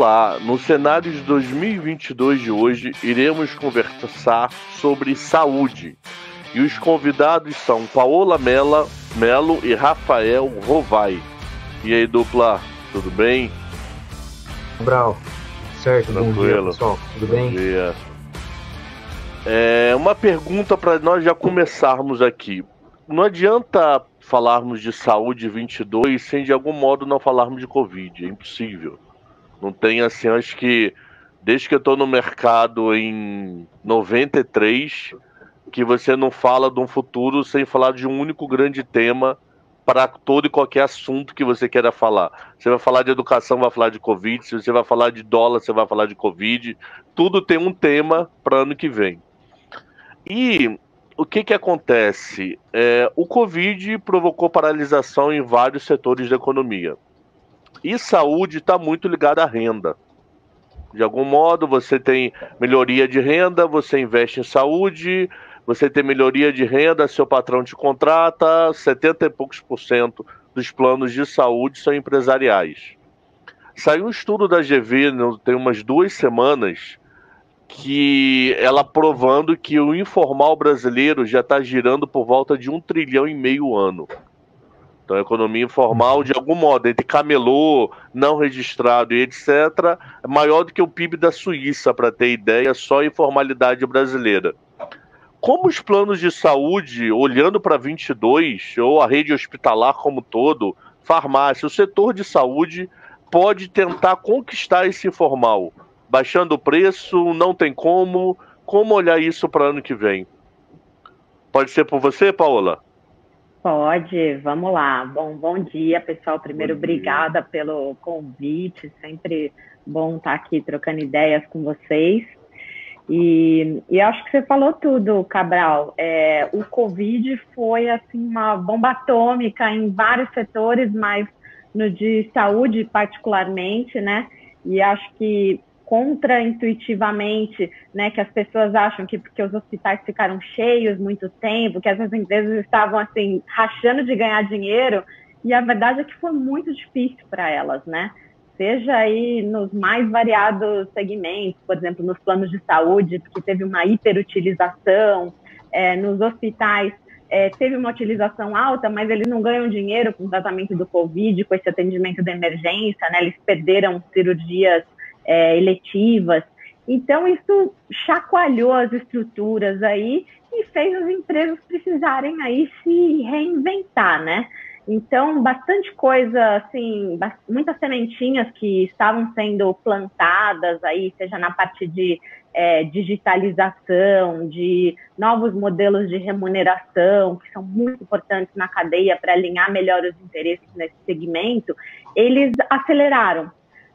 Olá, no cenário de 2022 de hoje, iremos conversar sobre saúde. E os convidados são Paola Melo e Rafael Rovai. E aí, dupla, tudo bem? Brau, certo, Tranquilo. Bom dia, pessoal, tudo bem? Bom dia. Uma pergunta para nós já começarmos aqui. Não adianta falarmos de saúde 22 sem de algum modo não falarmos de Covid, é impossível. Não tem assim, acho que desde que eu estou no mercado em 93, que você não fala de um futuro sem falar de um único grande tema para todo e qualquer assunto que você queira falar. Você vai falar de educação, vai falar de Covid. Se você vai falar de dólar, você vai falar de Covid. Tudo tem um tema para ano que vem. E o que acontece? O Covid provocou paralisação em vários setores da economia. E saúde está muito ligada à renda. De algum modo, você tem melhoria de renda, você investe em saúde, você tem melhoria de renda, seu patrão te contrata, 70 e poucos por cento dos planos de saúde são empresariais. Saiu um estudo da GV, tem umas 2 semanas, que ela provando que o informal brasileiro já está girando por volta de 1,5 trilhão ano. Então, a economia informal, de algum modo, entre camelô, não registrado e etc., é maior do que o PIB da Suíça, para ter ideia, só a informalidade brasileira. Como os planos de saúde, olhando para 22, ou a rede hospitalar como todo, farmácia, o setor de saúde pode tentar conquistar esse informal? Baixando o preço, não tem como. Como olhar isso para ano que vem? Pode ser por você, Paola? Pode, vamos lá. Bom dia, pessoal. Primeiro, obrigada pelo convite. Sempre bom estar aqui trocando ideias com vocês. E acho que você falou tudo, Cabral. O Covid foi assim uma bomba atômica em vários setores, mas no de saúde particularmente, né? E acho que contraintuitivamente, né, que as pessoas acham que porque os hospitais ficaram cheios muito tempo, que essas empresas estavam assim rachando de ganhar dinheiro, e a verdade é que foi muito difícil para elas, né? Seja aí nos mais variados segmentos, por exemplo, nos planos de saúde, porque teve uma hiperutilização, nos hospitais teve uma utilização alta, mas eles não ganham dinheiro com o tratamento do Covid, com esse atendimento de emergência, né? Eles perderam cirurgias eletivas. Então, isso chacoalhou as estruturas aí e fez as empresas precisarem aí se reinventar, né? Então, bastante coisa, assim, muitas sementinhas que estavam sendo plantadas aí, seja na parte de digitalização, de novos modelos de remuneração, que são muito importantes na cadeia para alinhar melhor os interesses nesse segmento, eles aceleraram.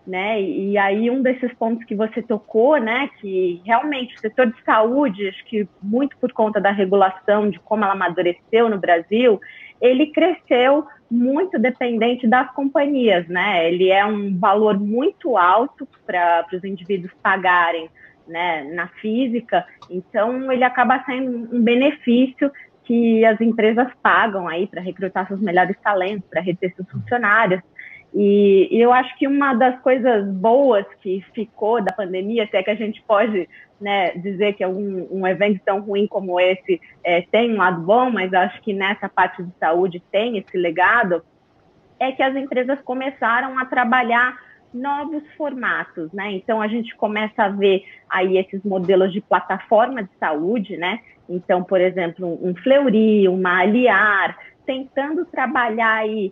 Né? E aí um desses pontos que você tocou, né, que realmente o setor de saúde, acho que muito por conta da regulação, de como ela amadureceu no Brasil, ele cresceu muito dependente das companhias, né? Ele é um valor muito alto para os indivíduos pagarem, né, na física, então ele acaba sendo um benefício que as empresas pagam aí para recrutar seus melhores talentos, para reter seus funcionários. E eu acho que uma das coisas boas que ficou da pandemia, se é que a gente pode, né, dizer que um evento tão ruim como esse tem um lado bom, mas acho que nessa parte de saúde tem esse legado, é que as empresas começaram a trabalhar novos formatos, né? Então, a gente começa a ver aí esses modelos de plataforma de saúde, né? Então, por exemplo, um Fleury, uma Aliar, tentando trabalhar aí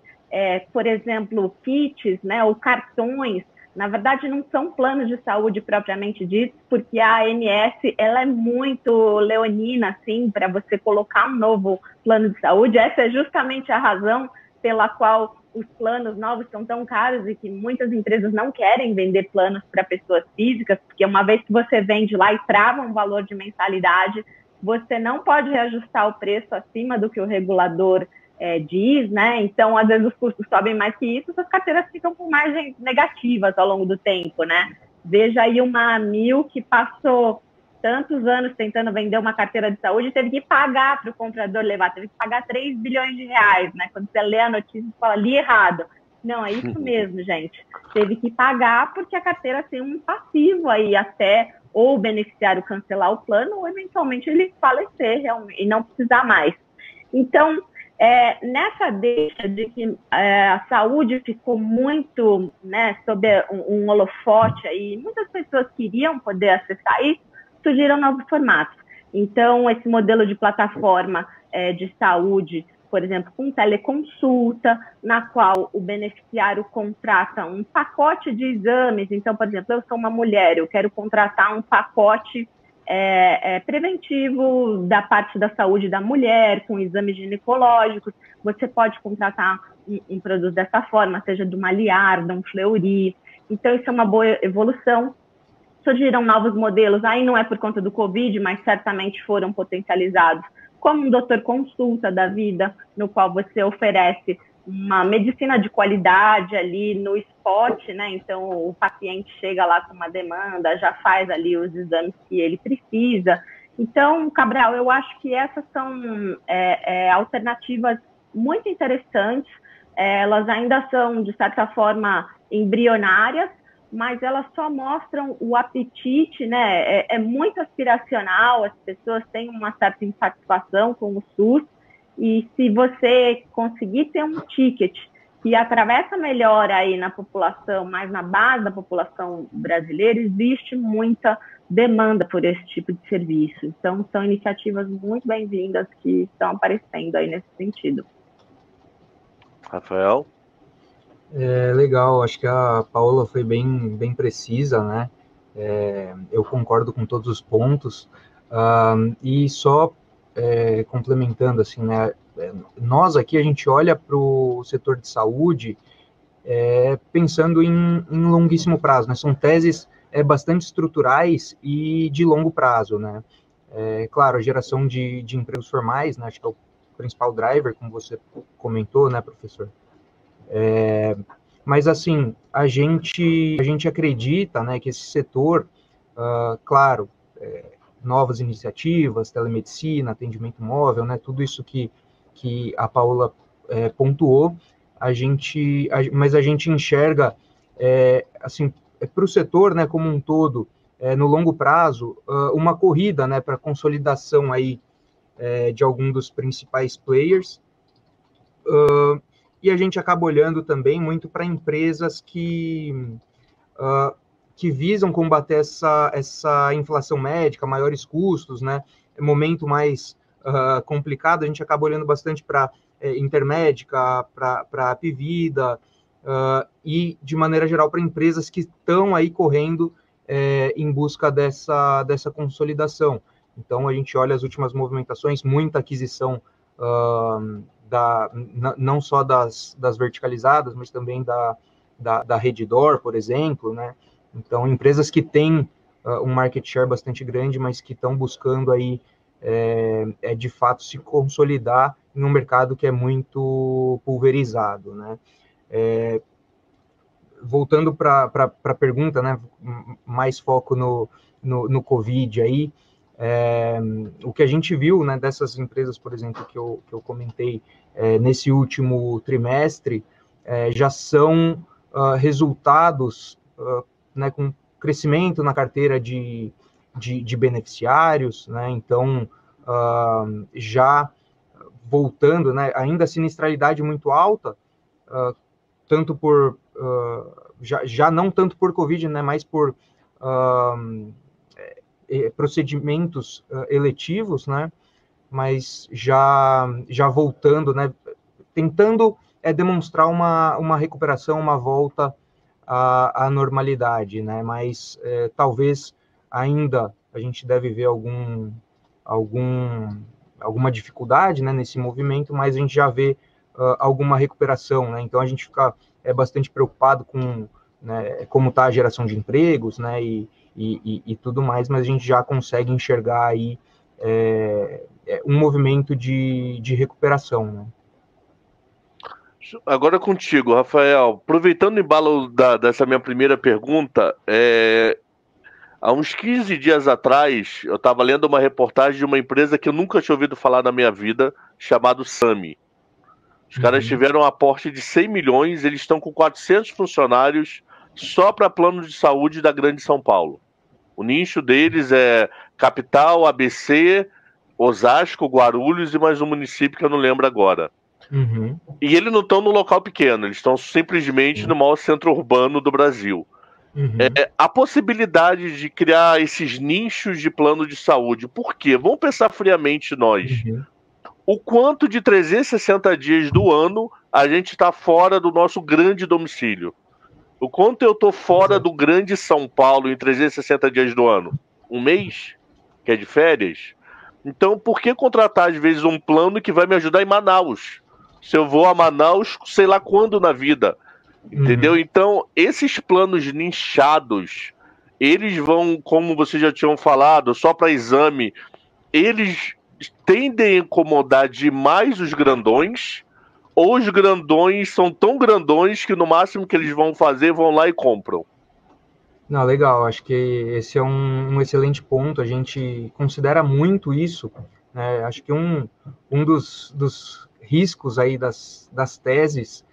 por exemplo, kits, né, ou cartões. Na verdade, não são planos de saúde propriamente ditos, porque a ANS ela é muito leonina, assim, para você colocar um novo plano de saúde. Essa é justamente a razão pela qual os planos novos são tão caros e que muitas empresas não querem vender planos para pessoas físicas, porque uma vez que você vende lá e trava um valor de mensalidade, você não pode reajustar o preço acima do que o regulador diz, né? Então, às vezes os custos sobem mais que isso, as carteiras ficam com margens negativas ao longo do tempo, né? Veja aí uma Amil que passou tantos anos tentando vender uma carteira de saúde e teve que pagar para o comprador levar, teve que pagar 3 bilhões de reais, né? Quando você lê a notícia, você fala ali errado. Não, é isso mesmo, gente. Teve que pagar porque a carteira tem um passivo aí até ou o beneficiário cancelar o plano ou eventualmente ele falecer realmente, e não precisar mais. Então, nessa deixa de que a saúde ficou muito, né, sob um holofote aí, muitas pessoas queriam poder acessar isso, surgiram novos formatos. Então, esse modelo de plataforma de saúde, por exemplo, com teleconsulta, na qual o beneficiário contrata um pacote de exames. Então, por exemplo, eu sou uma mulher, eu quero contratar um pacote preventivo da parte da saúde da mulher, com exames ginecológicos. Você pode contratar um produto dessa forma, seja de uma Liarda, um Fleury. Então, isso é uma boa evolução. Surgiram novos modelos, aí não é por conta do Covid, mas certamente foram potencializados, como um doutor consulta da vida, no qual você oferece uma medicina de qualidade ali no spot, né? Então, o paciente chega lá com uma demanda, já faz ali os exames que ele precisa. Então, Cabral, eu acho que essas são alternativas muito interessantes. Elas ainda são, de certa forma, embrionárias, mas elas só mostram o apetite, né? É muito aspiracional, as pessoas têm uma certa insatisfação com o SUS, e se você conseguir ter um ticket que atravessa melhor aí na população, mais na base da população brasileira, existe muita demanda por esse tipo de serviço. Então, são iniciativas muito bem-vindas que estão aparecendo aí nesse sentido. Rafael? Legal, acho que a Paola foi bem precisa, né? Eu concordo com todos os pontos. E só complementando, assim, né? Nós aqui, a gente olha para o setor de saúde pensando em longuíssimo prazo, né? São teses bastante estruturais e de longo prazo, né? Claro, a geração de empregos formais, né? Acho que é o principal driver, como você comentou, né, professor? Mas, assim, a gente acredita, né, que esse setor, claro, novas iniciativas, telemedicina, atendimento móvel, né, tudo isso que a Paola pontuou, mas a gente enxerga, assim, para o setor, né, como um todo, no longo prazo, uma corrida, né, para consolidação aí de algum dos principais players, e a gente acaba olhando também muito para empresas que visam combater essa inflação médica, maiores custos, né? Momento mais complicado, a gente acaba olhando bastante para Intermédica, para a Apvida, e, de maneira geral, para empresas que estão aí correndo em busca dessa consolidação. Então, a gente olha as últimas movimentações, muita aquisição não só das verticalizadas, mas também da Redditor, por exemplo, né? Então, empresas que têm um market share bastante grande, mas que estão buscando aí, de fato, se consolidar em um mercado que é muito pulverizado, né? Voltando para a pergunta, né? Mais foco no Covid aí, o que a gente viu, né, dessas empresas, por exemplo, que eu comentei nesse último trimestre, já são resultados, né, com crescimento na carteira de beneficiários, né? Então, já voltando, né, ainda a sinistralidade muito alta, tanto por já não tanto por Covid, né, mas por procedimentos eletivos, né, mas já voltando, né, tentando demonstrar uma recuperação, uma volta à normalidade, né, mas talvez ainda a gente deve ver alguma dificuldade, né, nesse movimento, mas a gente já vê alguma recuperação, né, então a gente fica bastante preocupado com, né, como está a geração de empregos, né, e tudo mais, mas a gente já consegue enxergar aí um movimento de recuperação, né. Agora contigo, Rafael. Aproveitando o embalo dessa minha primeira pergunta, há uns 15 dias atrás, eu estava lendo uma reportagem de uma empresa que eu nunca tinha ouvido falar na minha vida, chamada Sami. Os caras tiveram um aporte de 100 milhões, eles estão com 400 funcionários só para plano de saúde da Grande São Paulo. O nicho deles é capital, ABC, Osasco, Guarulhos e mais um município que eu não lembro agora. E eles não estão no local pequeno, eles estão simplesmente no maior centro urbano do Brasil. A possibilidade de criar esses nichos de plano de saúde, por quê? Vamos pensar friamente nós. O quanto de 360 dias do ano a gente está fora do nosso grande domicílio? O quanto eu estou fora do grande São Paulo em 360 dias do ano? Um mês? Que é de férias? Então, por que contratar, às vezes, um plano que vai me ajudar em Manaus? Se eu vou a Manaus, sei lá quando na vida. Entendeu? Então, esses planos nichados, eles vão, como vocês já tinham falado, só para exame, eles tendem a incomodar demais os grandões, ou os grandões são tão grandões que no máximo que eles vão fazer, vão lá e compram. Não, legal, acho que esse é um excelente ponto, a gente considera muito isso, né? Acho que um dos riscos aí das teses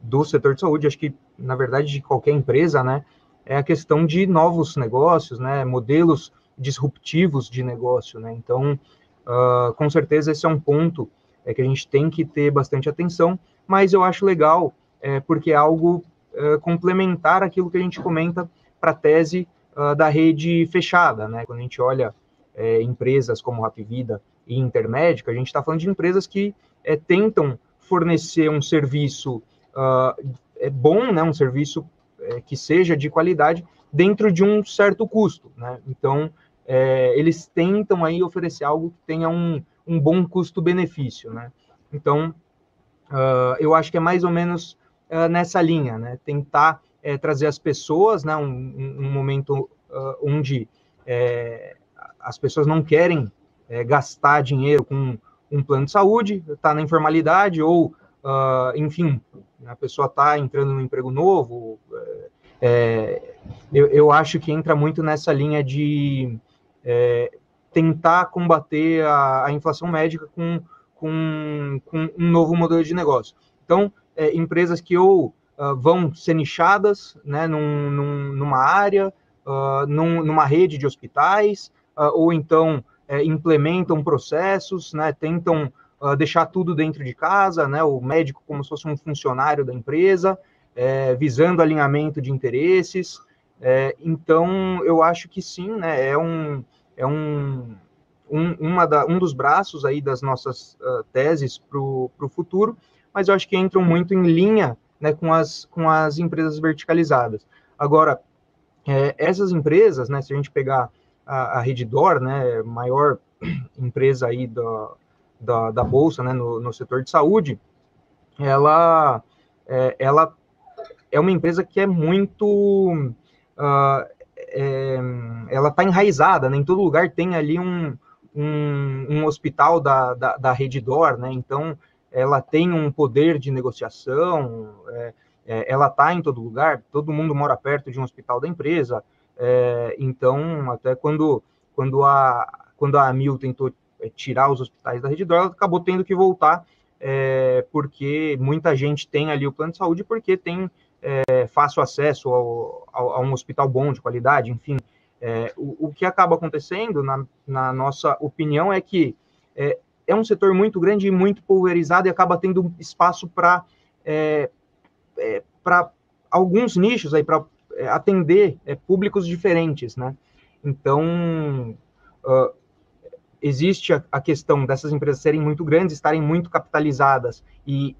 do setor de saúde, acho que, na verdade, de qualquer empresa, né, é a questão de novos negócios, né, modelos disruptivos de negócio, né, então, com certeza esse é um ponto que a gente tem que ter bastante atenção, mas eu acho legal, porque é algo complementar aquilo que a gente comenta para a tese da rede fechada, né, quando a gente olha empresas como Hapvida e Intermédica, a gente está falando de empresas que tentam fornecer um serviço bom, né, um serviço que seja de qualidade dentro de um certo custo, né? Então, eles tentam aí oferecer algo que tenha um bom custo-benefício, né? Então, eu acho que é mais ou menos nessa linha, né? Tentar trazer as pessoas, né? Um momento onde as pessoas não querem gastar dinheiro com um plano de saúde, está na informalidade ou enfim, a pessoa está entrando no emprego novo. Eu acho que entra muito nessa linha de tentar combater a inflação médica com um novo modelo de negócio. Então, empresas que ou vão ser nichadas, né, numa área, numa rede de hospitais, ou então implementam processos, né, tentam deixar tudo dentro de casa, né, o médico como se fosse um funcionário da empresa, visando alinhamento de interesses. Então, eu acho que sim, né, um dos braços aí das nossas teses para o futuro, mas eu acho que entram muito em linha, né, com as empresas verticalizadas. Agora, essas empresas, né, se a gente pegar a Redditor, né, maior empresa aí da Bolsa, né, no setor de saúde, ela é uma empresa que é muito... ela está enraizada, né, em todo lugar tem ali um hospital da Redditor, né, então ela tem um poder de negociação, ela está em todo lugar, todo mundo mora perto de um hospital da empresa, então até quando a Amil tentou tirar os hospitais da Redditor, ela acabou tendo que voltar, porque muita gente tem ali o plano de saúde, porque tem fácil acesso a um hospital bom, de qualidade, enfim. O que acaba acontecendo, na nossa opinião, é que é um setor muito grande e muito pulverizado e acaba tendo espaço para alguns nichos aí, para atender públicos diferentes, né? Então, existe a questão dessas empresas serem muito grandes, estarem muito capitalizadas e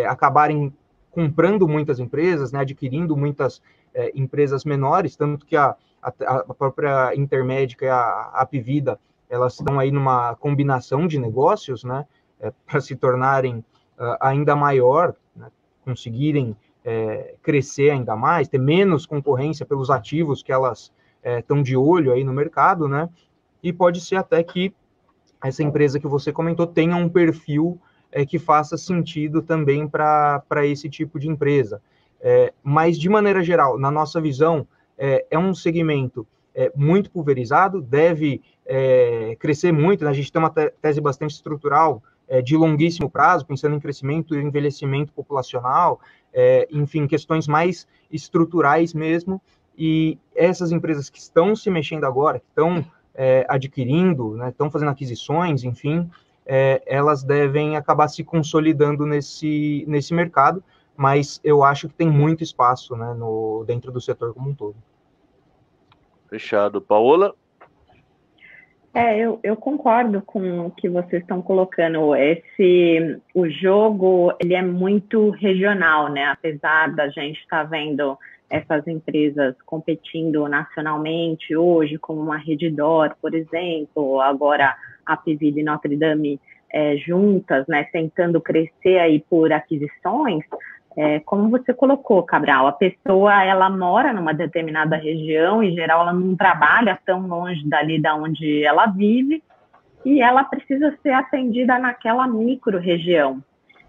acabarem comprando muitas empresas, né, adquirindo muitas empresas menores, tanto que a própria Intermédica e a Hapvida, elas estão aí numa combinação de negócios, né, para se tornarem ainda maior, né, conseguirem crescer ainda mais, ter menos concorrência pelos ativos que elas estão de olho aí no mercado, né, e pode ser até que essa empresa que você comentou tenha um perfil que faça sentido também para esse tipo de empresa. Mas, de maneira geral, na nossa visão, é um segmento muito pulverizado, deve crescer muito, né? A gente tem uma tese bastante estrutural de longuíssimo prazo, pensando em crescimento e envelhecimento populacional, enfim, questões mais estruturais mesmo, e essas empresas que estão se mexendo agora, que estão adquirindo, né, estão fazendo aquisições, enfim, elas devem acabar se consolidando nesse mercado, mas eu acho que tem muito espaço, né, dentro do setor como um todo. Fechado. Paola? Eu concordo com o que vocês estão colocando. O jogo, ele é muito regional, né? Apesar da gente estar vendo essas empresas competindo nacionalmente hoje, como uma Redditor, por exemplo, agora a Apivida e Notre Dame juntas, né? Tentando crescer aí por aquisições. Como você colocou, Cabral, a pessoa, ela mora numa determinada região, em geral ela não trabalha tão longe dali da onde ela vive, e ela precisa ser atendida naquela micro-região.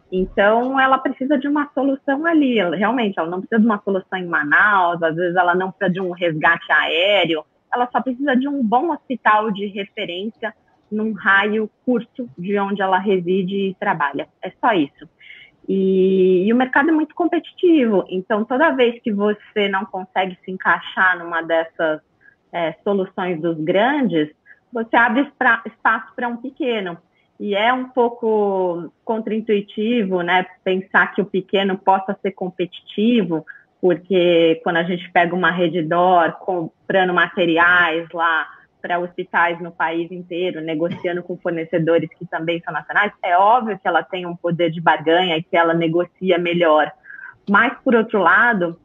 Então, ela precisa de uma solução ali, realmente, ela não precisa de uma solução em Manaus, às vezes ela não precisa de um resgate aéreo, ela só precisa de um bom hospital de referência num raio curto de onde ela reside e trabalha. É só isso. E o mercado é muito competitivo, então toda vez que você não consegue se encaixar numa dessas soluções dos grandes, você abre espaço para um pequeno. E é um pouco contraintuitivo, né, pensar que o pequeno possa ser competitivo, porque quando a gente pega uma Redditor comprando materiais lá para hospitais no país inteiro, negociando com fornecedores que também são nacionais, é óbvio que ela tem um poder de barganha e que ela negocia melhor. Mas, por outro lado,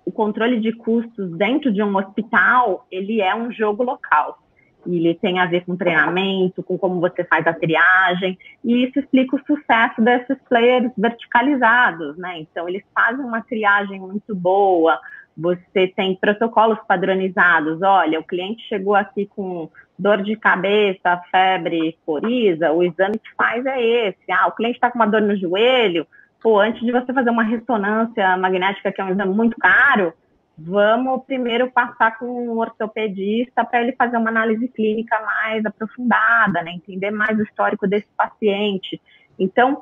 o controle de custos dentro de um hospital, ele é um jogo local. E ele tem a ver com treinamento, com como você faz a triagem, e isso explica o sucesso desses players verticalizados, né? Então, eles fazem uma triagem muito boa, você tem protocolos padronizados. Olha, o cliente chegou aqui com dor de cabeça, febre, coriza, o exame que faz é esse. O cliente está com uma dor no joelho, antes de você fazer uma ressonância magnética, que é um exame muito caro, vamos primeiro passar com um ortopedista para ele fazer uma análise clínica mais aprofundada, né? Entender mais o histórico desse paciente. Então,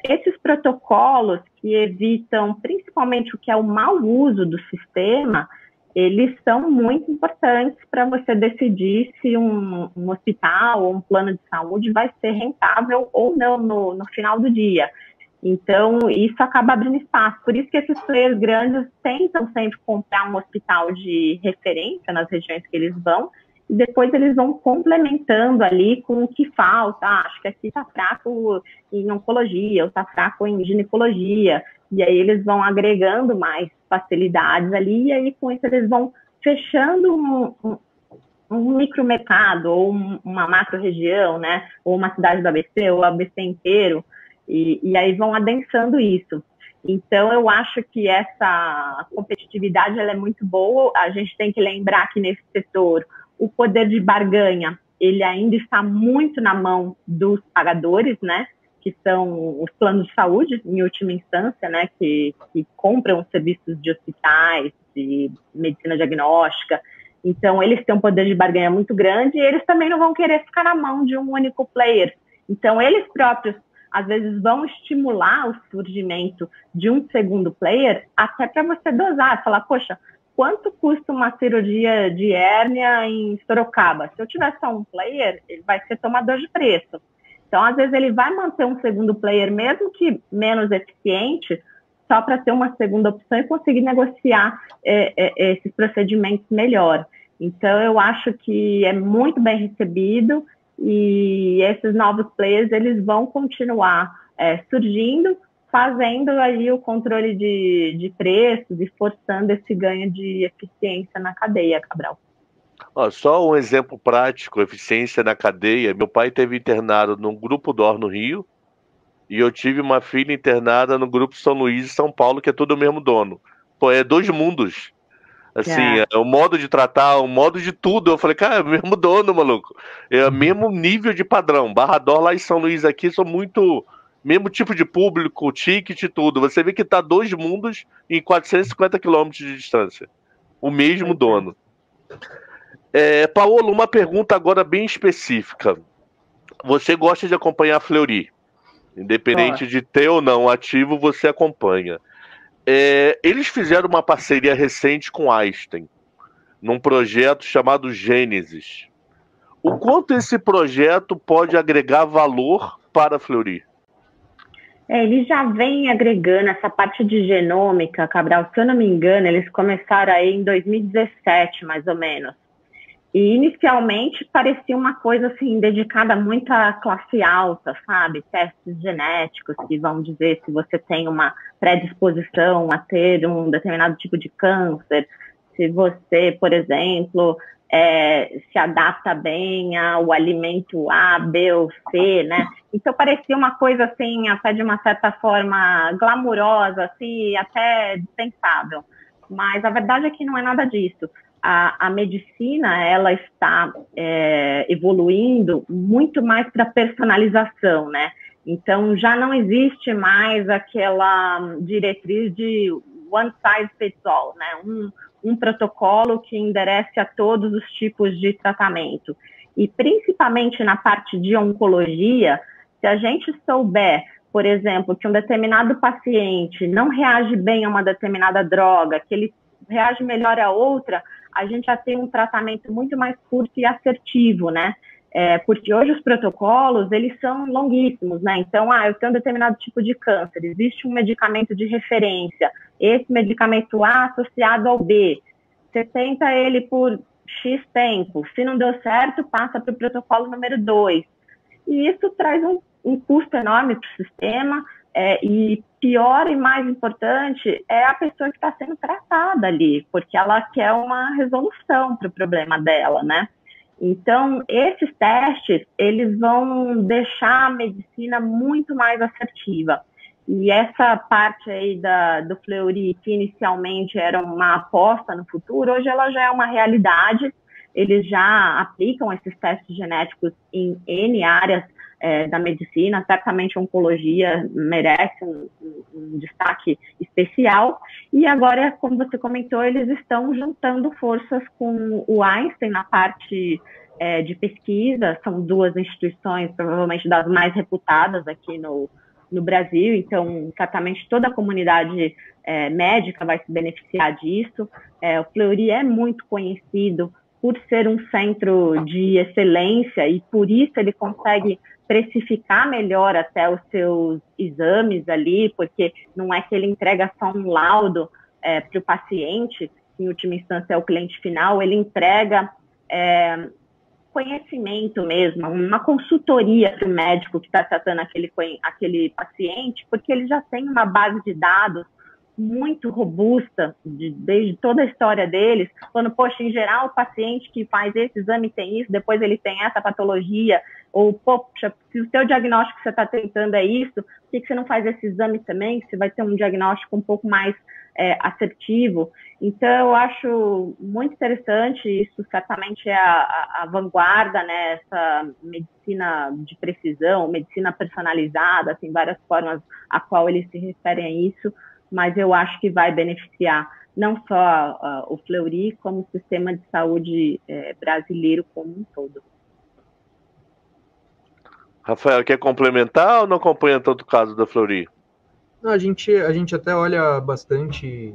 esses protocolos que evitam principalmente o que é o mau uso do sistema, eles são muito importantes para você decidir se um hospital ou um plano de saúde vai ser rentável ou não no final do dia. Então, isso acaba abrindo espaço. Por isso que esses players grandes tentam sempre comprar um hospital de referência nas regiões que eles vão, e depois eles vão complementando ali com o que falta. Acho que aqui está fraco em oncologia, ou está fraco em ginecologia, e aí eles vão agregando mais facilidades ali, e aí com isso eles vão fechando um micromercado, ou uma macro-região, né? Ou uma cidade do ABC, ou o ABC inteiro, e aí vão adensando isso. Então, eu acho que essa competitividade ela é muito boa. A gente tem que lembrar que nesse setor o poder de barganha, ele ainda está muito na mão dos pagadores, né, que são os planos de saúde, em última instância, né, que compram serviços de hospitais, de medicina diagnóstica. Então, eles têm um poder de barganha muito grande, e eles também não vão querer ficar na mão de um único player. Então, eles próprios, às vezes, vão estimular o surgimento de um segundo player, até para você dosar, falar, poxa, quanto custa uma cirurgia de hérnia em Sorocaba? Se eu tiver só um player, ele vai ser tomador de preço. Então, às vezes, ele vai manter um segundo player, mesmo que menos eficiente, só para ter uma segunda opção e conseguir negociar esses procedimentos melhor. Então, eu acho que é muito bem recebido, e esses novos players, eles vão continuar surgindo, fazendo aí o controle de preços e forçando esse ganho de eficiência na cadeia, Cabral. Só um exemplo prático, eficiência na cadeia. Meu pai teve internado no Grupo DOR no Rio, e eu tive uma filha internada no Grupo São Luís, São Paulo, que é tudo o mesmo dono. É dois mundos. Assim, o modo de tratar, o modo de tudo. Eu falei, cara, é o mesmo dono, maluco. É o mesmo nível de padrão. Barra D'Or lá em São Luís aqui são muito... Mesmo tipo de público, ticket e tudo. Você vê que tá dois mundos em 450 quilômetros de distância. O mesmo dono. Paola, uma pergunta agora bem específica. Você gosta de acompanhar a Fleury? Independente de ter ou não ativo, você acompanha. Eles fizeram uma parceria recente com Einstein, num projeto chamado Gênesis. O quanto esse projeto pode agregar valor para a Fleury? Eles já vêm agregando essa parte de genômica, Cabral, se eu não me engano, eles começaram aí em 2017, mais ou menos. E inicialmente parecia uma coisa assim, dedicada muito à classe alta, sabe? Testes genéticos que vão dizer se você tem uma predisposição a ter um determinado tipo de câncer, se você, por exemplo, se adapta bem ao alimento A, B ou C, né? Então parecia uma coisa assim, até de uma certa forma glamurosa, assim, até dispensável. Mas a verdade é que não é nada disso. A medicina, ela está evoluindo muito mais para personalização, né? Então, já não existe mais aquela diretriz de one size fits all, né? Um protocolo que enderece a todos os tipos de tratamento. E, principalmente na parte de oncologia, se a gente souber, por exemplo, que um determinado paciente não reage bem a uma determinada droga, que ele reage melhor a outra, a gente já tem um tratamento muito mais curto e assertivo, né? Porque hoje os protocolos, eles são longuíssimos, né? Então, eu tenho um determinado tipo de câncer, existe um medicamento de referência, esse medicamento A associado ao B, você tenta ele por X tempo, se não deu certo, passa para o protocolo número 2. E isso traz um custo enorme para o sistema, e pior e mais importante é a pessoa que está sendo tratada ali, porque ela quer uma resolução para o problema dela, né? Então, esses testes, eles vão deixar a medicina muito mais assertiva. E essa parte aí do Fleury, que inicialmente era uma aposta no futuro, hoje ela já é uma realidade. Eles já aplicam esses testes genéticos em N áreas da medicina. Certamente a oncologia merece um destaque especial. E agora, como você comentou, eles estão juntando forças com o Einstein na parte de pesquisa. São duas instituições, provavelmente das mais reputadas aqui no Brasil, então certamente toda a comunidade médica vai se beneficiar disso. O Fleury é muito conhecido por ser um centro de excelência e por isso ele consegue precificar melhor até os seus exames ali, porque não é que ele entrega só um laudo para o paciente, em última instância é o cliente final, ele entrega conhecimento mesmo, uma consultoria para o médico que está tratando aquele paciente, porque ele já tem uma base de dados muito robusta, desde toda a história deles, falando, poxa, em geral, o paciente que faz esse exame tem isso, depois ele tem essa patologia, ou, poxa, se o seu diagnóstico que você está tentando é isso, por que você não faz esse exame também, que você vai ter um diagnóstico um pouco mais assertivo? Então, eu acho muito interessante, isso certamente é a vanguarda, né, essa medicina de precisão, medicina personalizada, tem várias formas a qual eles se referem a isso, mas eu acho que vai beneficiar não só o Fleury, como o sistema de saúde brasileiro como um todo. Rafael, quer complementar ou não acompanha tanto o caso da Fleury? Não, a gente até olha bastante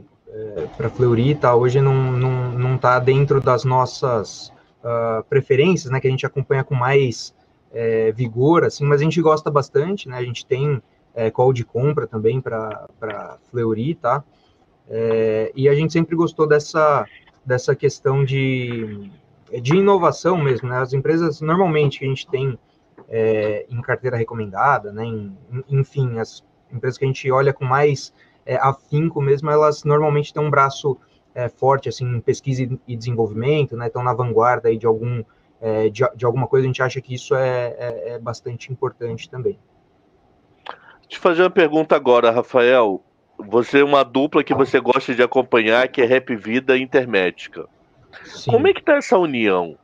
para a Fleury, tá? Hoje não está dentro das nossas preferências, né? Que a gente acompanha com mais vigor, assim, mas a gente gosta bastante, né? A gente tem call de compra também para Fleury, tá? E a gente sempre gostou dessa questão de inovação mesmo, né? As empresas, normalmente, que a gente tem em carteira recomendada, né? Enfim, as empresas que a gente olha com mais afinco mesmo, elas normalmente têm um braço forte, assim, em pesquisa e desenvolvimento, né? Estão na vanguarda aí de alguma coisa, a gente acha que isso é bastante importante também. Deixa eu fazer uma pergunta agora, Rafael. Você é uma dupla que você gosta de acompanhar, que é Rap Vida e Intermédica. Sim. Como é que tá essa união?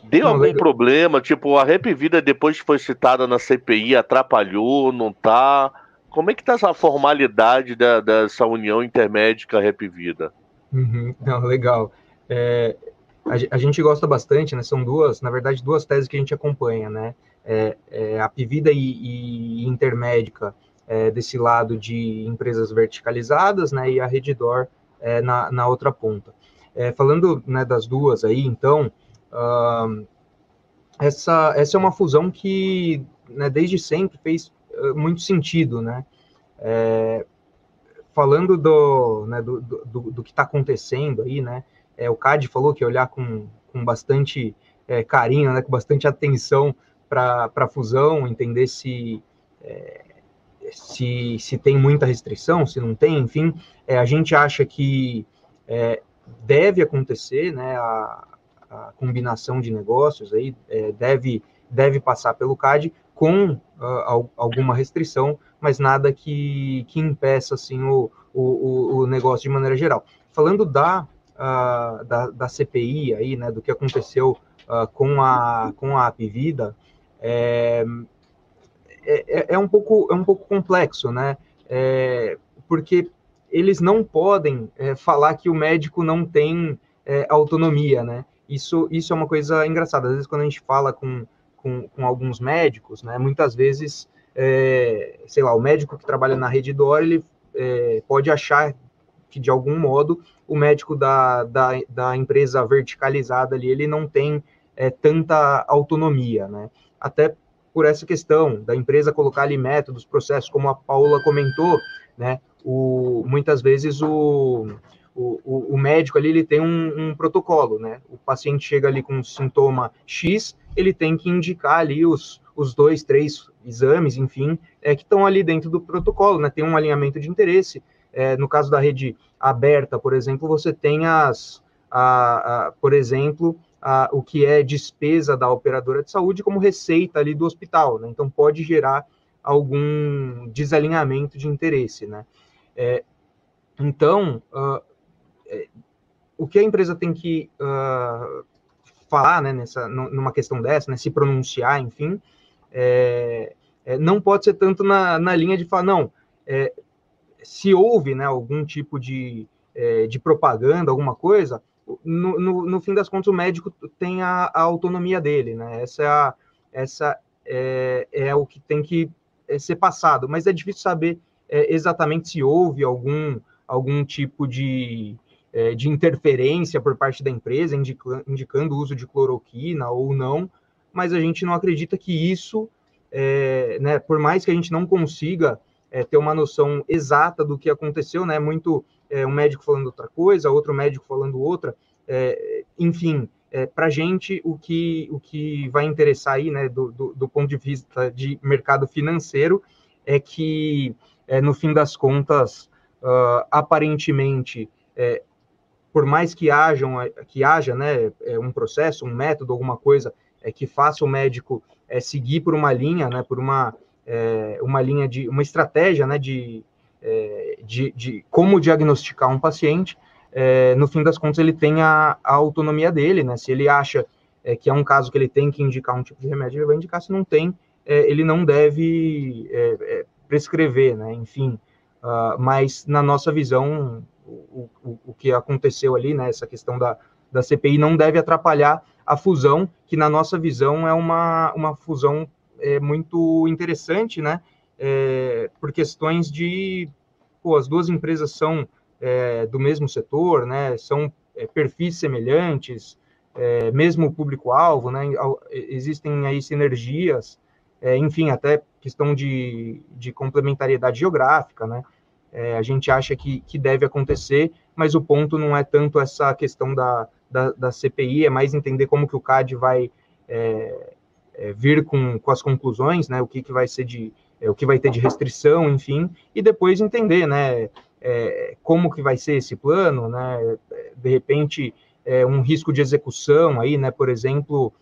Deu algum problema? Tipo, a Rap Vida, depois que foi citada na CPI, atrapalhou, não tá? Como é que tá essa formalidade dessa união Intermédica Rap Vida? Não, legal. A gente gosta bastante, né? São duas teses que a gente acompanha, né? a Apvida e Intermédica desse lado de empresas verticalizadas, né, e a Redditor na outra ponta. Falando, né, das duas aí, então, essa é uma fusão que, né, desde sempre fez muito sentido, né? Falando do que está acontecendo aí, né? O CAD falou que ia olhar com bastante carinho, né, com bastante atenção para a fusão, entender se tem muita restrição, se não tem, enfim. A gente acha que deve acontecer, né, a combinação de negócios aí, deve passar pelo CAD com alguma restrição, mas nada que impeça assim, o negócio de maneira geral. Falando da CPI, aí, né, do que aconteceu com a Apvida, é um pouco complexo, né? Porque eles não podem falar que o médico não tem autonomia, né? Isso é uma coisa engraçada. Às vezes, quando a gente fala com alguns médicos, né, muitas vezes, sei lá, o médico que trabalha na Redditor, ele pode achar que, de algum modo, o médico da empresa verticalizada ali, ele não tem tanta autonomia, né? Até por essa questão da empresa colocar ali métodos, processos, como a Paula comentou, né? Muitas vezes o médico ali, ele tem um protocolo, né? O paciente chega ali com um sintoma X, ele tem que indicar ali os 2, 3 exames, enfim, que estão ali dentro do protocolo, né? Tem um alinhamento de interesse. No caso da rede aberta, por exemplo, você tem por exemplo, o que é despesa da operadora de saúde como receita ali do hospital, né? Então pode gerar algum desalinhamento de interesse, né? Então, o que a empresa tem que falar, né, numa questão dessa, né, se pronunciar, enfim, não pode ser tanto na linha de falar, não, se houve, né, algum tipo de propaganda, alguma coisa, no fim das contas o médico tem a autonomia dele, né? Essa é o que tem que ser passado, mas é difícil saber exatamente se houve algum tipo de interferência por parte da empresa, indicando o uso de cloroquina ou não, mas a gente não acredita que isso, né, por mais que a gente não consiga ter uma noção exata do que aconteceu, né, muito um médico falando outra coisa, outro médico falando outra, enfim, para a gente o que vai interessar aí, né, do ponto de vista de mercado financeiro, é que, no fim das contas, aparentemente, por mais que haja, né, um processo, um método, alguma coisa que faça o médico seguir por uma linha, né, por uma linha uma estratégia, né, de como diagnosticar um paciente, no fim das contas ele tem a autonomia dele, né? Se ele acha que é um caso que ele tem que indicar um tipo de remédio, ele vai indicar. Se não tem, ele não deve prescrever, né? Enfim, mas na nossa visão, o que aconteceu ali, né, essa questão da CPI não deve atrapalhar a fusão, que na nossa visão é uma fusão muito interessante, né, por questões de, as duas empresas são do mesmo setor, né, são perfis semelhantes, mesmo público-alvo, né, existem aí sinergias, enfim, até questão de complementariedade geográfica, né, a gente acha que deve acontecer, mas o ponto não é tanto essa questão da CPI, é mais entender como que o CAD vai vir com as conclusões, né, o que vai ser o que vai ter de restrição, enfim, e depois entender, né, como que vai ser esse plano, né, de repente, um risco de execução aí, né, por exemplo,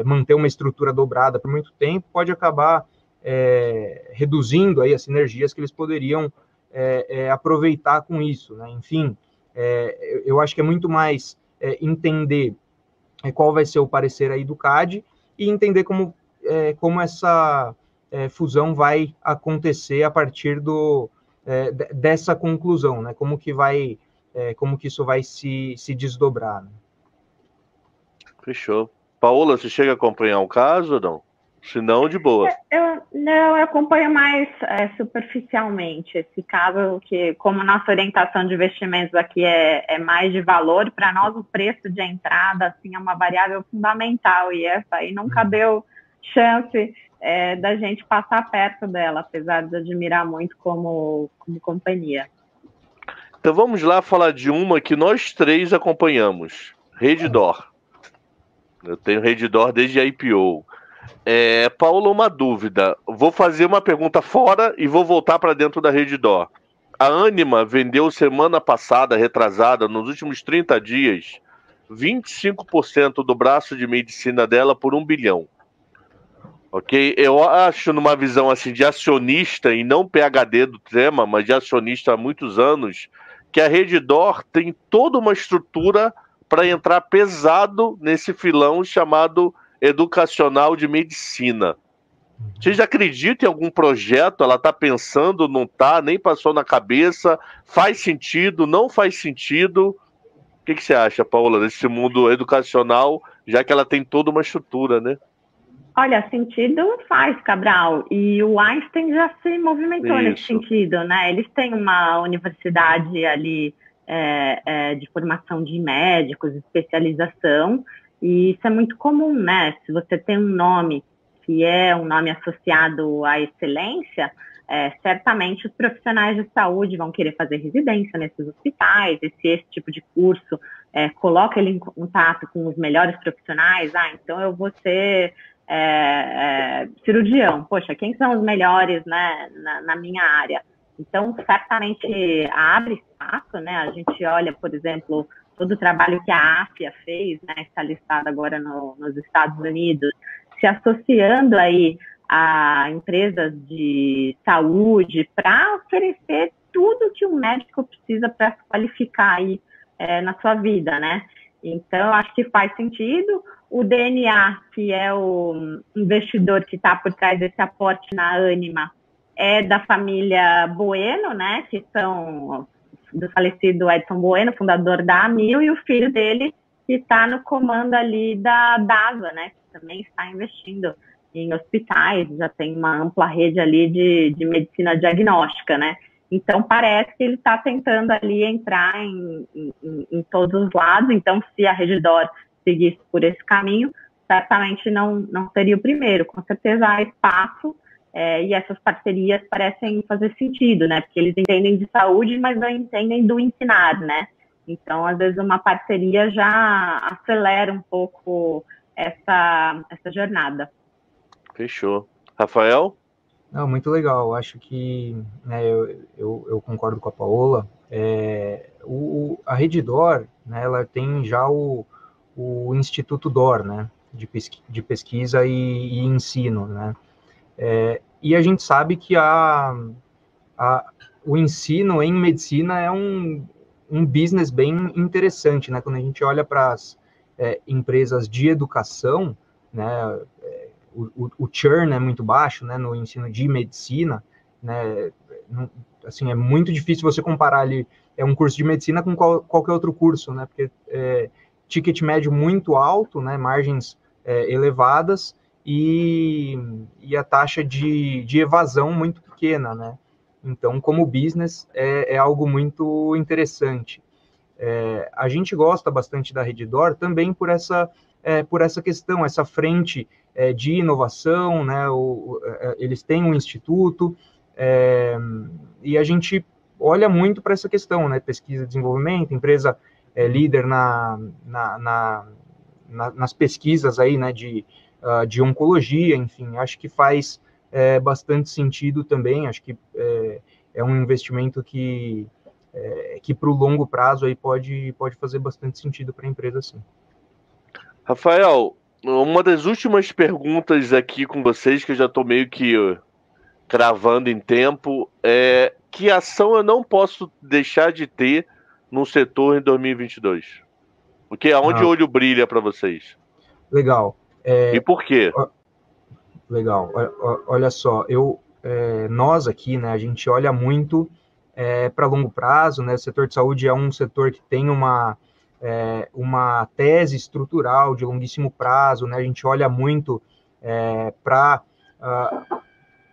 manter uma estrutura dobrada por muito tempo pode acabar reduzindo aí as sinergias que eles poderiam aproveitar com isso, né, enfim, eu acho que é muito mais entender qual vai ser o parecer aí do CAD e entender como essa fusão vai acontecer a partir dessa conclusão, né? Como que isso vai se desdobrar. Né? Fechou. Paola, você chega a acompanhar o caso ou não? Se não, de boa. Eu acompanho mais superficialmente esse caso, que como nossa orientação de investimentos aqui é mais de valor, para nós o preço de entrada assim, é uma variável fundamental, e essa aí nunca deu chance da gente passar perto dela, apesar de admirar muito como companhia. Então vamos lá falar de uma que nós três acompanhamos, Redditor. Eu tenho Redditor desde a IPO. Paulo, uma dúvida. Vou fazer uma pergunta fora e vou voltar para dentro da Redditor. A Anima vendeu semana passada, retrasada, nos últimos 30 dias, 25% do braço de medicina dela por 1 bilhão. Ok? Eu acho, numa visão assim de acionista, e não PhD do tema, mas de acionista há muitos anos, que a Redditor tem toda uma estrutura para entrar pesado nesse filão chamado educacional de medicina. Vocês acreditam em algum projeto? Ela está pensando, não está, nem passou na cabeça? Faz sentido, não faz sentido? O que você acha, Paula, desse mundo educacional, já que ela tem toda uma estrutura, né? Olha, sentido faz, Cabral, e o Einstein já se movimentou nesse sentido, né? Eles têm uma universidade ali de formação de médicos, especialização, e isso é muito comum, né? Se você tem um nome que é um nome associado à excelência, certamente os profissionais de saúde vão querer fazer residência nesses hospitais, e se esse tipo de curso coloca ele em contato com os melhores profissionais, então eu vou ser cirurgião, poxa, quem são os melhores, né, na minha área? Então, certamente abre espaço, né? A gente olha, por exemplo, todo o trabalho que a AFIA fez, né, está listado agora nos Estados Unidos, se associando aí a empresas de saúde para oferecer tudo que um médico precisa para se qualificar aí na sua vida, né? Então, acho que faz sentido. O DNA, que é o investidor que está por trás desse aporte na Anima, é da família Bueno, né? Que são do falecido Edson Bueno, fundador da Amil, e o filho dele, que está no comando ali da DASA, né? Que também está investindo em hospitais, já tem uma ampla rede ali de medicina diagnóstica, né? Então, parece que ele está tentando ali entrar em todos os lados. Então, se a Redditor seguisse por esse caminho, certamente não seria o primeiro. Com certeza há espaço e essas parcerias parecem fazer sentido, né? Porque eles entendem de saúde, mas não entendem do ensinar, né? Então, às vezes, uma parceria já acelera um pouco essa jornada. Fechou. Rafael? Não, muito legal. Acho que, né, eu concordo com a Paola. A Redditor, né, ela tem já o Instituto DOR, né, de pesquisa e ensino, né. E a gente sabe que o ensino em medicina é um business bem interessante, né. Quando a gente olha para as empresas de educação, né, o churn é muito baixo, né, no ensino de medicina, né, assim, é muito difícil você comparar ali um curso de medicina com qualquer outro curso, né, porque ticket médio muito alto, né, margens elevadas e a taxa de evasão muito pequena, né, então, como business, é algo muito interessante. A gente gosta bastante da Redditor também por essa questão, essa frente de inovação, né? Eles têm um instituto e a gente olha muito para essa questão, né? Pesquisa e desenvolvimento, empresa líder nas pesquisas aí, né? De oncologia, enfim, acho que faz bastante sentido também. Acho que é um investimento que para o longo prazo aí pode fazer bastante sentido para a empresa, sim. Rafael, uma das últimas perguntas aqui com vocês, que eu já estou meio que cravando em tempo, que ação eu não posso deixar de ter no setor em 2022? Porque aonde o olho brilha para vocês? Legal. E por quê? Legal. Olha só, nós aqui, né, a gente olha muito para longo prazo, né? O setor de saúde é um setor que tem uma tese estrutural de longuíssimo prazo, né? A gente olha muito para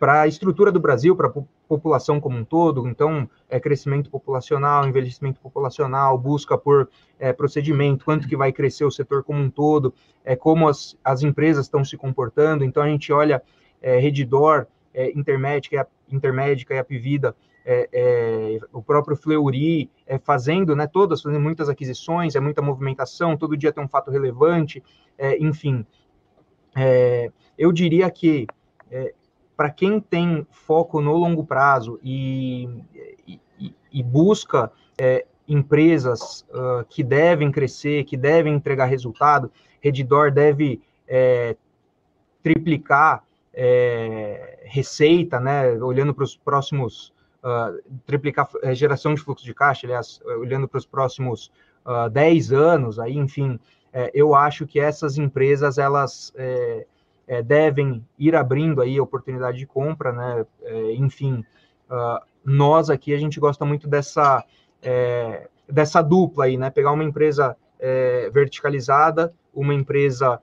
a estrutura do Brasil, para a população como um todo. Então, crescimento populacional, envelhecimento populacional, busca por procedimento, quanto que vai crescer o setor como um todo, como as empresas estão se comportando. Então, a gente olha Redditor, Intermédica e Apvida, o próprio Fleury fazendo, né, fazendo muitas aquisições, muita movimentação, todo dia tem um fato relevante, enfim. Eu diria que para quem tem foco no longo prazo e busca empresas que devem crescer, que devem entregar resultado, Redditor deve triplicar receita, né, olhando para os próximos, triplicar geração de fluxo de caixa, aliás, olhando para os próximos 10 anos, aí, enfim, eu acho que essas empresas, elas devem ir abrindo aí oportunidade de compra, né, enfim, nós aqui, a gente gosta muito dessa dupla aí, né, pegar uma empresa verticalizada, uma empresa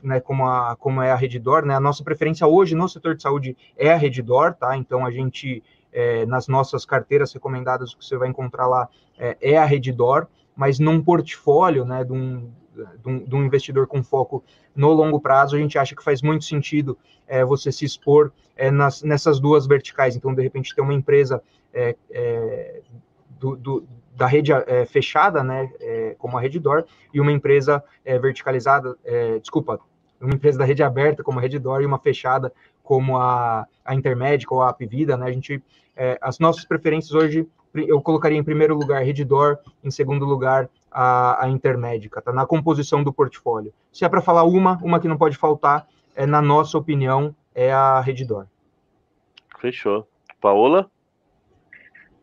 né, como é a Redditor, né? A nossa preferência hoje no setor de saúde é a Redditor, tá? Então a gente, nas nossas carteiras recomendadas, o que você vai encontrar lá é a Redditor, mas num portfólio, né, de um investidor com foco no longo prazo, a gente acha que faz muito sentido você se expor nessas duas verticais. Então, de repente, ter uma empresa da rede fechada, né, como a Redditor, e uma empresa verticalizada, uma empresa da rede aberta, como a Redditor, e uma fechada, como a Intermédica ou a Apvida, né, as nossas preferências hoje, eu colocaria em primeiro lugar a Redditor, em segundo lugar a Intermédica, tá, na composição do portfólio. Se é para falar uma que não pode faltar, na nossa opinião, é a Redditor. Fechou. Paola?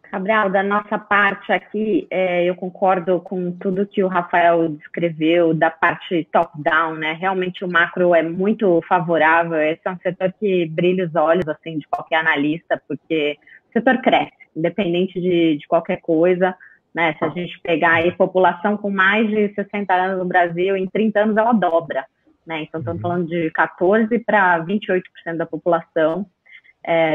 Cabral, da nossa parte aqui, eu concordo com tudo que o Rafael descreveu, da parte top-down, né? Realmente o macro é muito favorável, esse é um setor que brilha os olhos, assim, de qualquer analista, porque o setor cresce, independente de qualquer coisa, né? Se a gente pegar aí população com mais de 60 anos no Brasil, em 30 anos ela dobra, né? Então, estamos falando de 14% para 28% da população,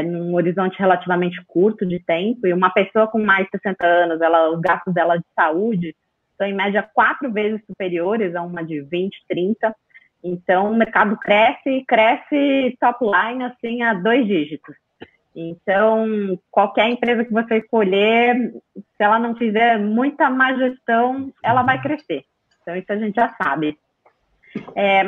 num horizonte relativamente curto de tempo, e uma pessoa com mais de 60 anos, os gastos dela de saúde são, em média, 4 vezes superiores a uma de 20, 30. Então, o mercado cresce top line, assim, a 2 dígitos. Então, qualquer empresa que você escolher, se ela não fizer muita má gestão, ela vai crescer. Então, isso a gente já sabe.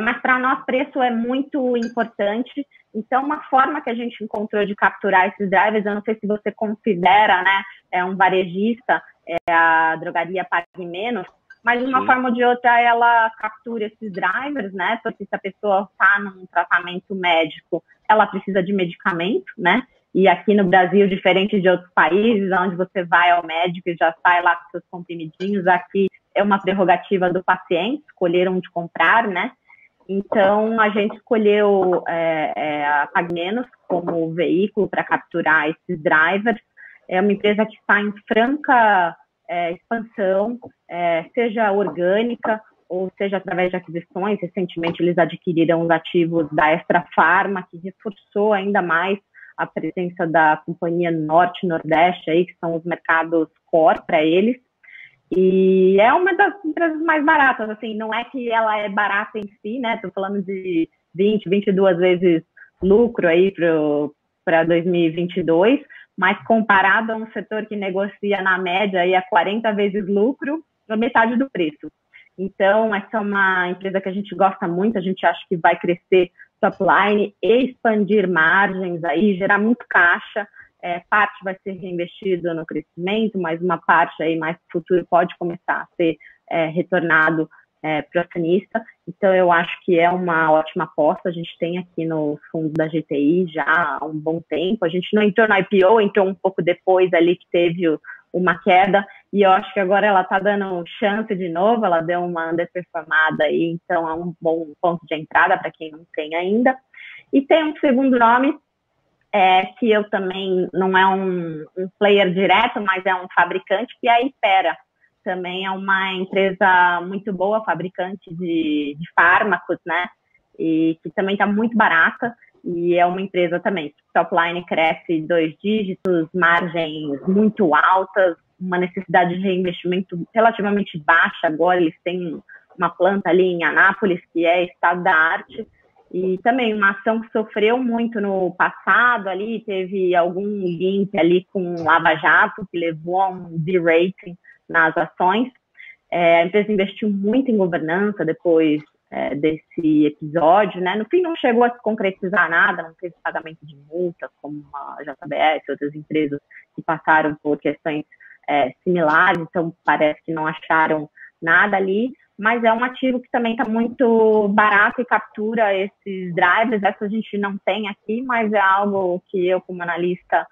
Mas para nós, preço é muito importante. Então, uma forma que a gente encontrou de capturar esses drivers, eu não sei se você considera, né, um varejista, a drogaria Pague Menos, mas de uma forma ou de outra ela captura esses drivers, né, porque se a pessoa está num tratamento médico, ela precisa de medicamento, né, e aqui no Brasil, diferente de outros países, onde você vai ao médico e já sai lá com seus comprimidinhos, aqui é uma prerrogativa do paciente escolher onde comprar, né? Então, a gente escolheu a Pague Menos como veículo para capturar esses drivers. É uma empresa que está em franca expansão, seja orgânica ou seja através de aquisições. Recentemente, eles adquiriram os ativos da Extra Farma, que reforçou ainda mais a presença da companhia Norte e Nordeste, aí, que são os mercados core para eles. E é uma das empresas mais baratas, assim, não é que ela é barata em si, né? Estou falando de 20, 22 vezes lucro aí para 2022, mas comparado a um setor que negocia na média aí a 40 vezes lucro, a metade do preço. Então, essa é uma empresa que a gente gosta muito, a gente acha que vai crescer top line, expandir margens aí, gerar muito caixa. Parte vai ser reinvestido no crescimento, mas uma parte aí mais no futuro pode começar a ser retornado para o acionista. Então, eu acho que é uma ótima aposta. A gente tem aqui no fundo da GTI já há um bom tempo. A gente não entrou no IPO, entrou um pouco depois ali que teve uma queda, e eu acho que agora ela está dando chance de novo, ela deu uma underperformada aí, então é um bom ponto de entrada para quem não tem ainda. E tem um segundo nome, que eu também, não é um player direto, mas é um fabricante, que é a Hypera. Também é uma empresa muito boa, fabricante de fármacos, né? e que também está muito barata, e é uma empresa também que top line cresce 2 dígitos, margens muito altas, uma necessidade de reinvestimento relativamente baixa. Agora eles têm uma planta ali em Anápolis, que é estado da arte, e também uma ação que sofreu muito no passado ali, teve algum link ali com Lava Jato, que levou a um de-rating nas ações. A empresa investiu muito em governança depois desse episódio, né? No fim não chegou a se concretizar nada, não teve pagamento de multa, como a JBS e outras empresas que passaram por questões similares, então parece que não acharam nada ali, mas é um ativo que também está muito barato e captura esses drivers. Essa a gente não tem aqui, mas é algo que eu, como analista,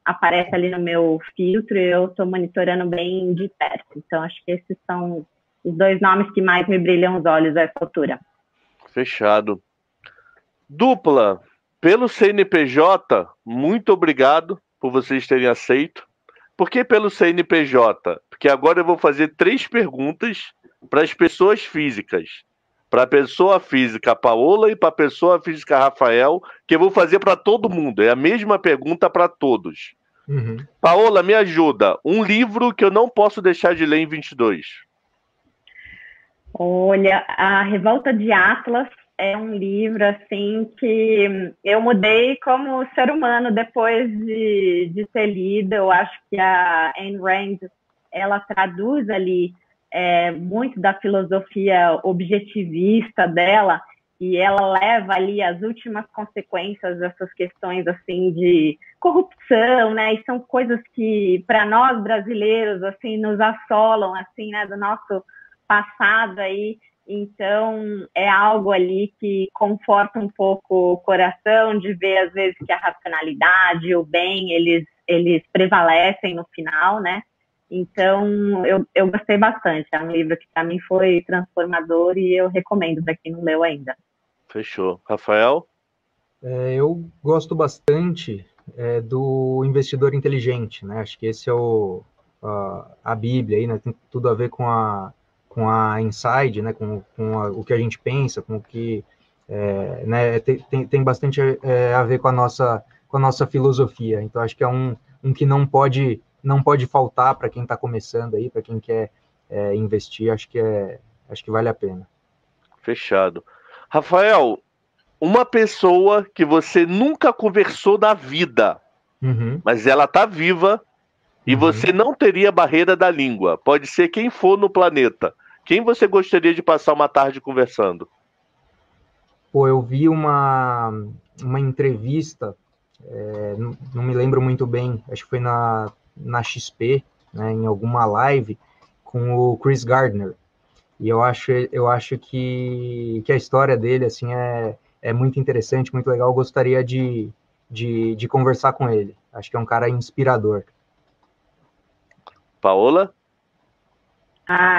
aparece ali no meu filtro e eu estou monitorando bem de perto. Então, acho que esses são os 2 nomes que mais me brilham os olhos a essa altura. Fechado. Dupla, pelo CNPJ, muito obrigado por vocês terem aceito. Por que pelo CNPJ? Porque agora eu vou fazer 3 perguntas para as pessoas físicas. Para a pessoa física Paola e para a pessoa física Rafael, que eu vou fazer para todo mundo. É a mesma pergunta para todos. Uhum. Paola, me ajuda. Um livro que eu não posso deixar de ler em 22. Olha, A Revolta de Atlas é um livro assim que eu mudei como ser humano depois de ter lido. Eu acho que a Ayn Rand, ela traduz ali muito da filosofia objetivista dela, e ela leva ali as últimas consequências dessas questões assim de corrupção, né? E são coisas que para nós brasileiros assim nos assolam assim, né, do nosso passado aí. Então é algo ali que conforta um pouco o coração de ver às vezes que a racionalidade e o bem eles prevalecem no final, né? Então eu gostei bastante. É um livro que para mim foi transformador e eu recomendo para quem não leu ainda. Fechou. Rafael? Eu gosto bastante do Investidor Inteligente, né? Acho que esse é a Bíblia aí, né? Tem tudo a ver com a Inside, né? Com o que a gente pensa, com o que né? Tem bastante a ver com a nossa filosofia. Então acho que é um que não pode faltar para quem está começando aí, para quem quer investir. Acho que vale a pena. Fechado. Rafael, uma pessoa que você nunca conversou na vida, mas ela tá viva e você não teria barreira da língua. Pode ser quem for no planeta. Quem você gostaria de passar uma tarde conversando? Pô, eu vi uma entrevista, não me lembro muito bem, acho que foi na XP, né, em alguma live, com o Chris Gardner. E eu acho que a história dele assim é muito interessante, muito legal. Eu gostaria de conversar com ele. Acho que é um cara inspirador. Paola?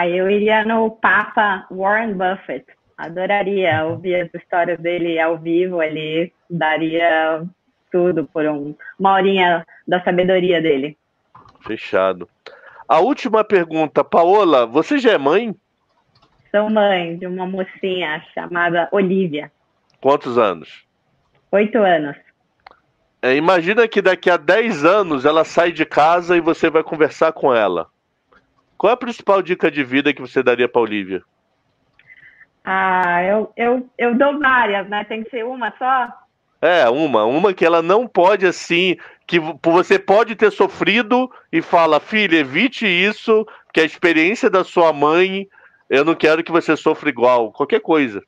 Eu iria no Papa Warren Buffett. Adoraria ouvir as histórias dele ao vivo. Ele daria tudo por uma horinha da sabedoria dele. Fechado. A última pergunta, Paola, você já é mãe? Sou mãe de uma mocinha chamada Olivia. Quantos anos? 8 anos. Imagina que daqui a 10 anos ela sai de casa e você vai conversar com ela. Qual é a principal dica de vida que você daria para Olivia? Eu dou várias, né? Tem que ser uma só? Uma que ela não pode, assim, que você pode ter sofrido e fala, filha, evite isso, que a experiência da sua mãe, eu não quero que você sofra igual, qualquer coisa.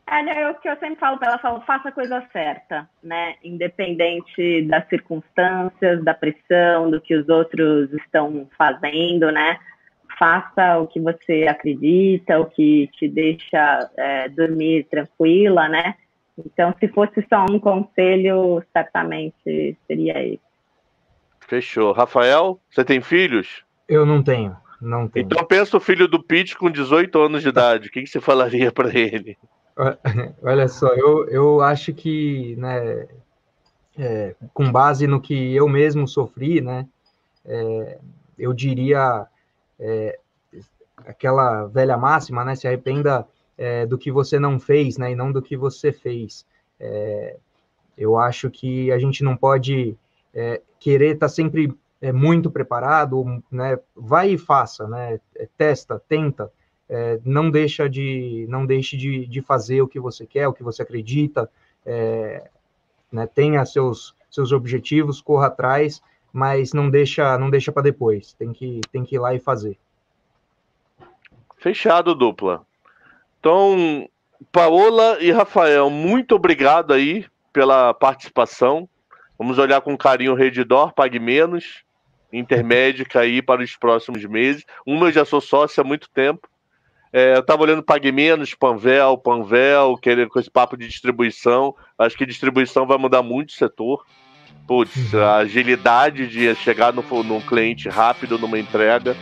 O que eu sempre falo para ela, faça a coisa certa, né? Independente das circunstâncias, da pressão, do que os outros estão fazendo, né? Faça o que você acredita, o que te deixa dormir tranquila, né? Então, se fosse só um conselho, certamente seria esse. Fechou. Rafael, você tem filhos? Eu não tenho. Então pensa o filho do Pete com 18 anos de idade. O que você falaria para ele? Olha só, eu acho que, né, com base no que eu mesmo sofri, né, eu diria aquela velha máxima, né, se arrependa do que você não fez, né, e não do que você fez. Eu acho que a gente não pode querer estar sempre muito preparado, né, vai e faça, né, testa, tenta, não deixe de fazer o que você quer, o que você acredita, né, tenha seus objetivos, corra atrás, mas não deixa para depois, tem que ir lá e fazer. Fechado, dupla. Então, Paola e Rafael, muito obrigado aí pela participação. Vamos olhar com carinho o Redditor, Pague Menos, Intermédica aí para os próximos meses. Eu já sou sócio há muito tempo. Eu estava olhando Pague Menos, Panvel, com esse papo de distribuição. Acho que distribuição vai mudar muito o setor. Putz, a agilidade de chegar num cliente rápido, numa entrega.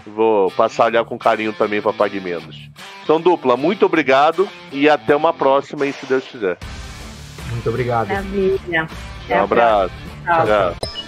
Vou passar a olhar com carinho também para Pague Menos. Então, dupla, muito obrigado e até uma próxima, se Deus quiser. Muito obrigado. Maravilha. Um abraço. Tchau. Tchau.